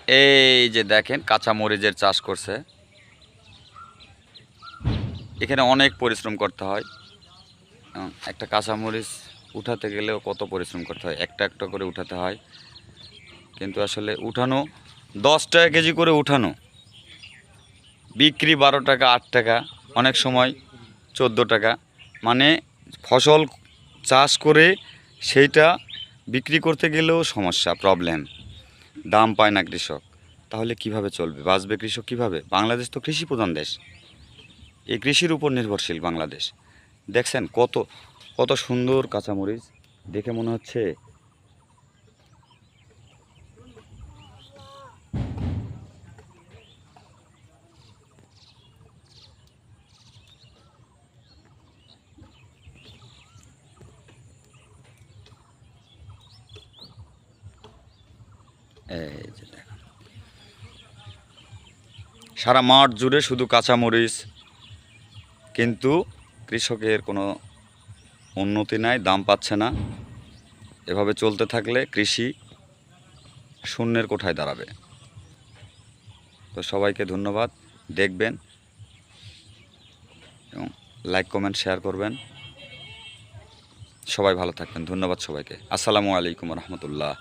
এই যে দেখেন কাঁচা মরিচের চাষ করছে। এখানে অনেক পরিশ্রম করতে হয়। একটা কাঁচা মরিচ উঠাতে গেলেও কত পরিশ্রম করতে হয়, একটা একটা করে উঠাতে হয়। কিন্তু আসলে উঠানো 10 টাকা কেজি করে উঠানো, বিক্রি 12 টাকা 8 টাকা, অনেক সময় 14 টাকা। মানে ফসল চাষ করে সেইটা বিক্রি করতে গেলেও সমস্যা, প্রবলেম, দাম পায় না কৃষক। তাহলে কিভাবে চলবে, বাঁচবে কৃষক কিভাবে? বাংলাদেশ তো কৃষি প্রধান দেশ, এই কৃষির উপর নির্ভরশীল বাংলাদেশ। দেখছেন কত কত সুন্দর কাঁচামরিচ, দেখে মনে হচ্ছে এই যে দেখেন সারা মাঠ জুড়ে শুধু কাঁচামরিচ, কিন্তু কৃষকের কোনো উন্নতি নাই, দাম পাচ্ছে না। এভাবে চলতে থাকলে কৃষি শূন্যের কোঠায় দাঁড়াবে। তো সবাইকে ধন্যবাদ, দেখবেন এবং লাইক কমেন্ট শেয়ার করবেন। সবাই ভালো থাকবেন, ধন্যবাদ সবাইকে। আসসালামু আলাইকুম রহমতুল্লাহ।